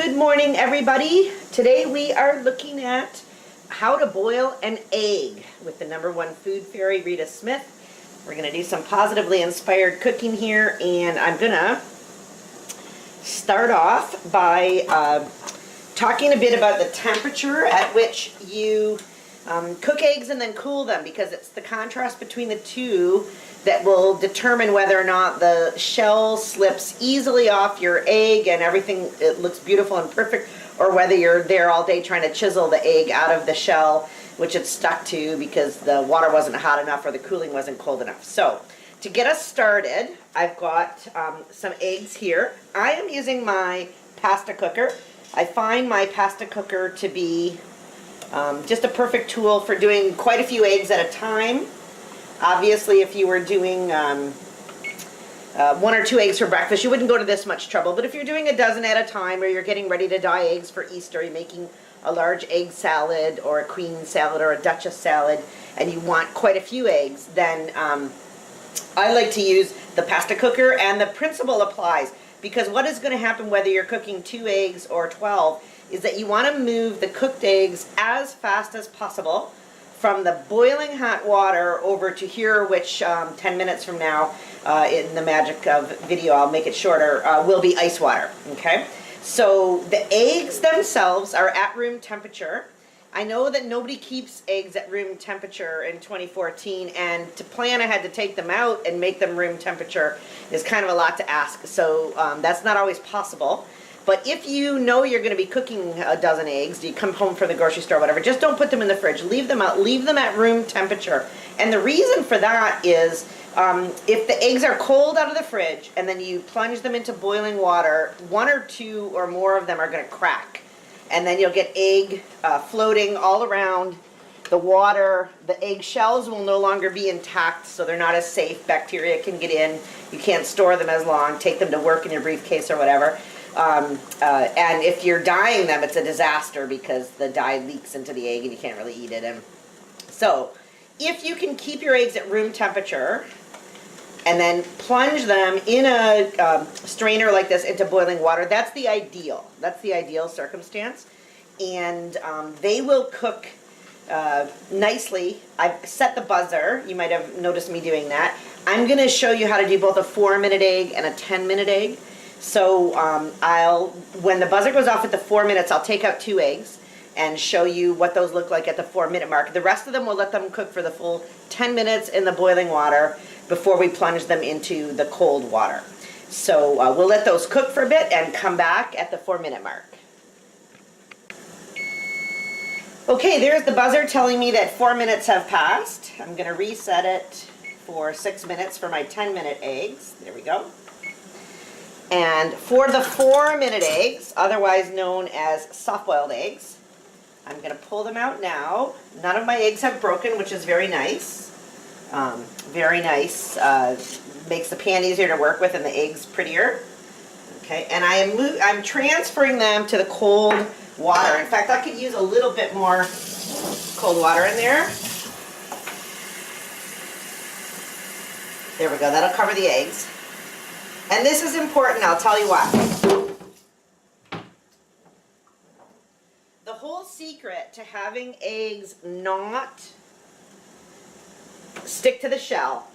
Good morning, everybody. Today we are looking at how to boil an egg with the #1 food fairy, Rita Smith. We're going to do some positively inspired cooking here, and I'm going to start off by talking a bit about the temperature at which you cook eggs and then cool them, because it's the contrast between the two that will determine whether or not the shell slips easily off your egg and everything, it looks beautiful and perfect, or whether you're there all day trying to chisel the egg out of the shell, which it's stuck to because the water wasn't hot enough or the cooling wasn't cold enough. So to get us started, I've got some eggs here. I am using my pasta cooker. I find my pasta cooker to be just a perfect tool for doing quite a few eggs at a time. Obviously, if you were doing 1 or 2 eggs for breakfast, you wouldn't go to this much trouble. But if you're doing a dozen at a time, or you're getting ready to dye eggs for Easter, you're making a large egg salad or a queen salad or a duchess salad, and you want quite a few eggs, then I like to use the pasta cooker, and the principle applies. Because what is going to happen whether you're cooking 2 eggs or 12 is that you want to move the cooked eggs as fast as possible from the boiling hot water over to here, which 10 minutes from now, in the magic of video, I'll make it shorter, will be ice water, okay? So the eggs themselves are at room temperature. I know that nobody keeps eggs at room temperature in 2014, and to plan ahead to take them out and make them room temperature is kind of a lot to ask, so that's not always possible. But if you know you're going to be cooking a dozen eggs, you come home from the grocery store, whatever, just don't put them in the fridge. Leave them out. Leave them at room temperature. And the reason for that is if the eggs are cold out of the fridge and then you plunge them into boiling water, 1 or 2 or more of them are going to crack. And then you'll get egg floating all around the water. The egg shells will no longer be intact, so they're not as safe. Bacteria can get in. You can't store them as long. Take them to work in your briefcase or whatever. And if you're dyeing them, it's a disaster because the dye leaks into the egg and you can't really eat it. And so if you can keep your eggs at room temperature and then plunge them in a strainer like this into boiling water, that's the ideal. That's the ideal circumstance. And they will cook nicely. I've set the buzzer. You might have noticed me doing that. I'm going to show you how to do both a 4-minute egg and a 10-minute egg. So when the buzzer goes off at the 4 minutes, I'll take out 2 eggs and show you what those look like at the 4-minute mark. The rest of them, we'll let them cook for the full 10 minutes in the boiling water before we plunge them into the cold water. So we'll let those cook for a bit and come back at the 4-minute mark. Okay, there's the buzzer telling me that 4 minutes have passed. I'm going to reset it for 6 minutes for my 10-minute eggs. There we go. And for the 4-minute eggs, otherwise known as soft-boiled eggs, I'm going to pull them out now. None of my eggs have broken, which is very nice. Very nice. Makes the pan easier to work with and the eggs prettier. Okay, and I'm transferring them to the cold water. In fact, I could use a little bit more cold water in there. There we go. That'll cover the eggs. And this is important, I'll tell you why. The whole secret to having eggs not stick to the shell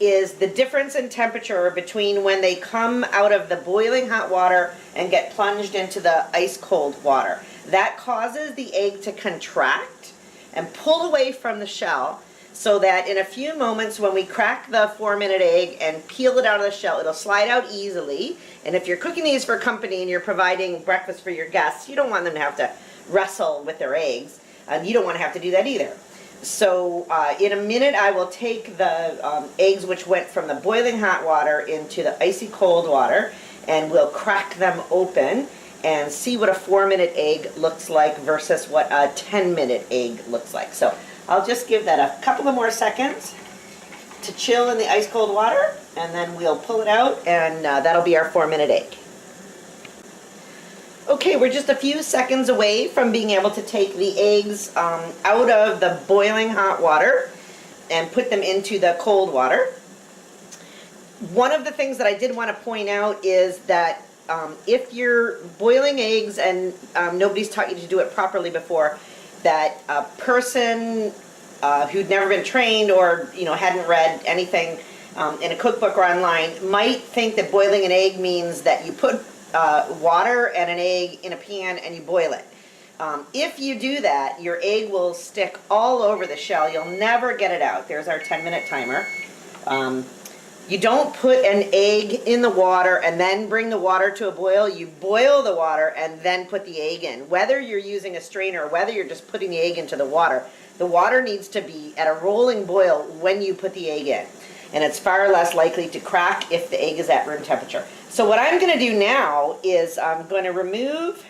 is the difference in temperature between when they come out of the boiling hot water and get plunged into the ice cold water. That causes the egg to contract and pull away from the shell, so that in a few moments when we crack the 4-minute egg and peel it out of the shell, it'll slide out easily. And if you're cooking these for company and you're providing breakfast for your guests, you don't want them to have to wrestle with their eggs. And you don't want to have to do that either. So in a minute I will take the eggs which went from the boiling hot water into the icy cold water, and we'll crack them open and see what a 4-minute egg looks like versus what a 10-minute egg looks like. So I'll just give that a couple of more seconds to chill in the ice cold water, and then we'll pull it out, and that'll be our 4-minute egg. Okay, we're just a few seconds away from being able to take the eggs out of the boiling hot water and put them into the cold water. One of the things that I did want to point out is that if you're boiling eggs and nobody's taught you to do it properly before, that a person who'd never been trained or hadn't read anything in a cookbook or online might think that boiling an egg means that you put water and an egg in a pan and you boil it. If you do that, your egg will stick all over the shell. You'll never get it out. There's our 10-minute timer. You don't put an egg in the water and then bring the water to a boil. You boil the water and then put the egg in. Whether you're using a strainer or whether you're just putting the egg into the water needs to be at a rolling boil when you put the egg in. And it's far less likely to crack if the egg is at room temperature. So what I'm going to do now is I'm going to remove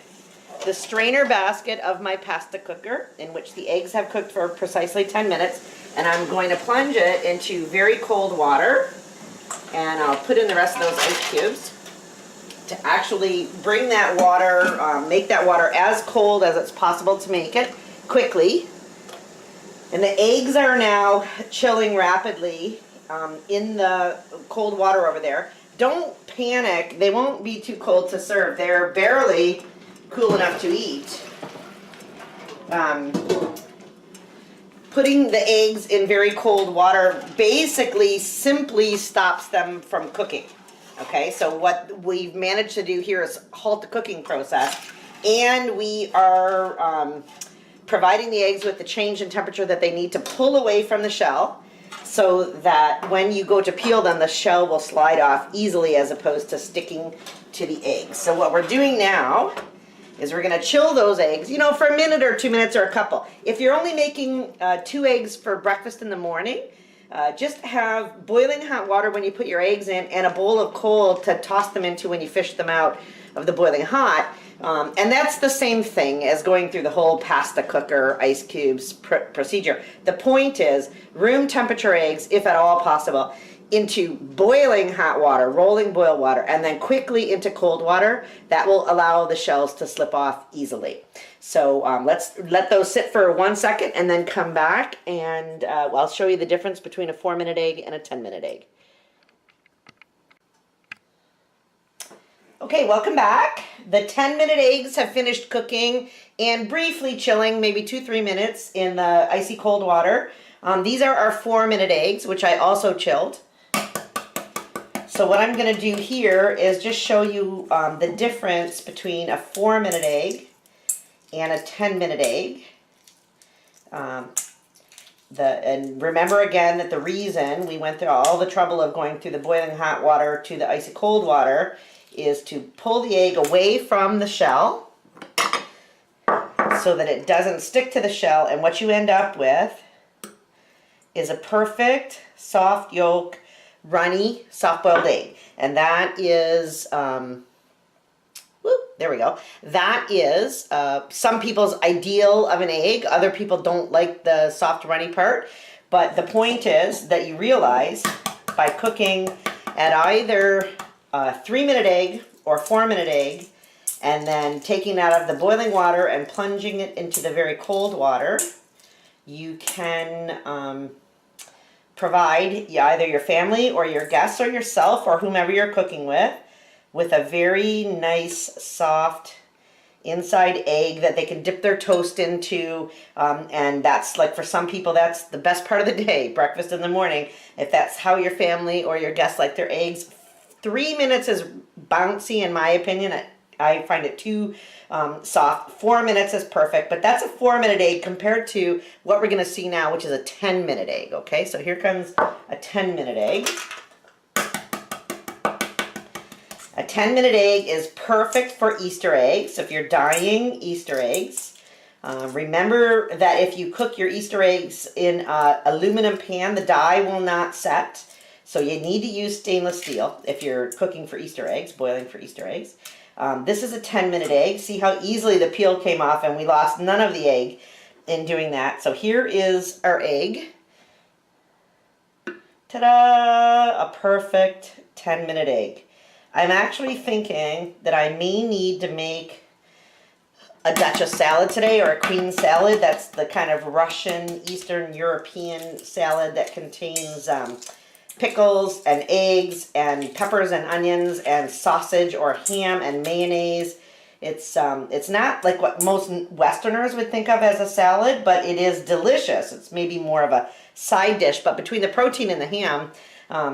the strainer basket of my pasta cooker, in which the eggs have cooked for precisely 10 minutes, and I'm going to plunge it into very cold water, and I'll put in the rest of those ice cubes to actually bring that water, make that water as cold as it's possible to make it quickly. And the eggs are now chilling rapidly in the cold water over there. Don't panic, they won't be too cold to serve. They're barely cool enough to eat. Putting the eggs in very cold water basically simply stops them from cooking. Okay, so what we've managed to do here is halt the cooking process, and we are providing the eggs with the change in temperature that they need to pull away from the shell, so that when you go to peel them, the shell will slide off easily as opposed to sticking to the eggs. So what we're doing now is we're going to chill those eggs, for a minute or 2 minutes or a couple. If you're only making 2 eggs for breakfast in the morning, just have boiling hot water when you put your eggs in and a bowl of cold to toss them into when you fish them out of the boiling hot. And that's the same thing as going through the whole pasta cooker ice cubes procedure. The point is room temperature eggs, if at all possible, into boiling hot water, rolling boil water, and then quickly into cold water. That will allow the shells to slip off easily. So let's let those sit for 1 second and then come back, and I'll show you the difference between a 4-minute egg and a 10-minute egg. Okay, welcome back. The 10-minute eggs have finished cooking and briefly chilling, maybe 2-3 minutes in the icy cold water. These are our 4-minute eggs, which I also chilled. So what I'm going to do here is just show you the difference between a 4-minute egg and a 10-minute egg. And remember again that the reason we went through all the trouble of going through the boiling hot water to the icy cold water is to pull the egg away from the shell so that it doesn't stick to the shell, and what you end up with is a perfect soft yolk, runny, soft-boiled egg. And that is, there we go. That is some people's ideal of an egg. Other people don't like the soft, runny part. But the point is that you realize by cooking at either a 3-minute egg or 4-minute egg, and then taking that out of the boiling water and plunging it into the very cold water, you can provide either your family or your guests or yourself or whomever you're cooking with a very nice, soft inside egg that they can dip their toast into, and that's like, for some people, that's the best part of the day, breakfast in the morning. If that's how your family or your guests like their eggs, 3 minutes is bouncy in my opinion. I find it too soft. 4 minutes is perfect, but that's a 4-minute egg compared to what we're going to see now, which is a 10-minute egg. Okay, so here comes a 10-minute egg. A 10-minute egg is perfect for Easter eggs. So if you're dyeing Easter eggs, remember that if you cook your Easter eggs in an aluminum pan, the dye will not set. So you need to use stainless steel if you're cooking for Easter eggs, boiling for Easter eggs. This is a 10-minute egg. See how easily the peel came off, and we lost none of the egg in doing that. So here is our egg. Ta-da! A perfect 10-minute egg. I'm actually thinking that I may need to make a Duchess salad today, or a queen salad. That's the kind of Russian, Eastern European salad that contains pickles and eggs and peppers and onions and sausage or ham and mayonnaise. It's not like what most Westerners would think of as a salad, but it is delicious. It's maybe more of a side dish, but between the protein and the ham,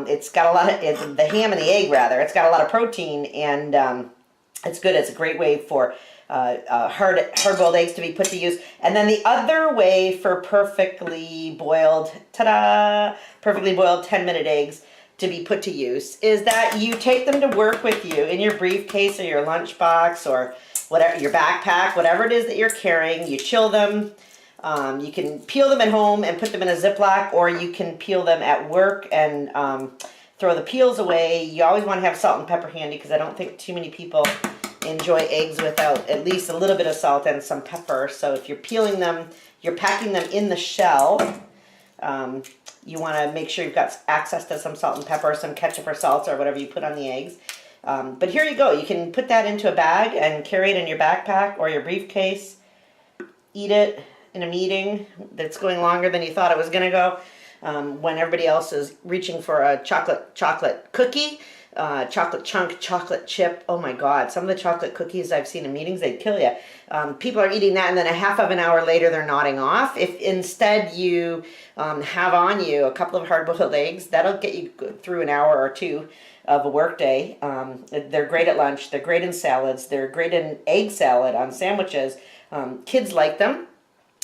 it's got a lot of, the ham and the egg rather, it's got a lot of protein, and it's good. It's a great way for hard-boiled eggs to be put to use. And then the other way for perfectly boiled, ta-da, perfectly boiled 10-minute eggs to be put to use is that you take them to work with you in your briefcase or your lunchbox or whatever, your backpack, whatever it is that you're carrying. You chill them. You can peel them at home and put them in a Ziploc, or you can peel them at work and throw the peels away. You always want to have salt and pepper handy because I don't think too many people enjoy eggs without at least a little bit of salt and some pepper. So if you're peeling them, you're packing them in the shell. You want to make sure you've got access to some salt and pepper, some ketchup or salsa or whatever you put on the eggs. But here you go. You can put that into a bag and carry it in your backpack or your briefcase. Eat it in a meeting that's going longer than you thought it was going to go. When everybody else is reaching for a chocolate cookie, chocolate chunk, chocolate chip. Oh my God, some of the chocolate cookies I've seen in meetings, they'd kill you. People are eating that and then a half of an hour later they're nodding off. If instead you have on you a couple of hard-boiled eggs, that'll get you through an hour or two of a work day. They're great at lunch, they're great in salads, they're great in egg salad on sandwiches. Kids like them,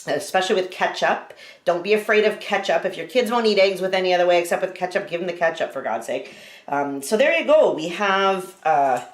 especially with ketchup. Don't be afraid of ketchup. If your kids won't eat eggs with any other way except with ketchup, give them the ketchup for God's sake. So there you go. We have a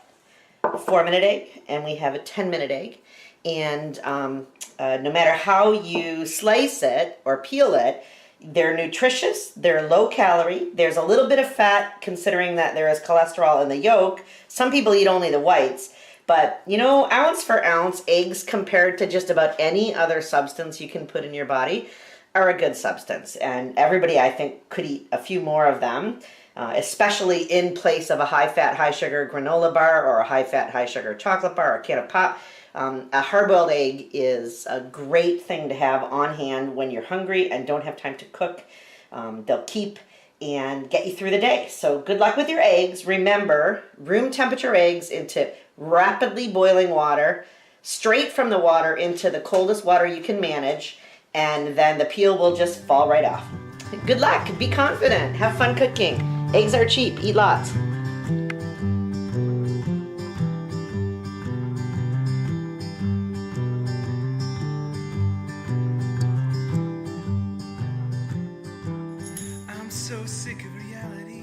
4-minute egg and we have a 10-minute egg. And no matter how you slice it or peel it, they're nutritious, they're low calorie, there's a little bit of fat considering that there is cholesterol in the yolk. Some people eat only the whites. But, you know, ounce for ounce, eggs compared to just about any other substance you can put in your body are a good substance. And everybody, I think, could eat a few more of them, especially in place of a high-fat, high-sugar granola bar or a high-fat, high-sugar chocolate bar or a can of pop. A hard-boiled egg is a great thing to have on hand when you're hungry and don't have time to cook. They'll keep and get you through the day. So good luck with your eggs. Remember, room temperature eggs into rapidly boiling water, straight from the water into the coldest water you can manage, and then the peel will just fall right off. Good luck, be confident, have fun cooking. Eggs are cheap, eat lots. I'm so sick of reality.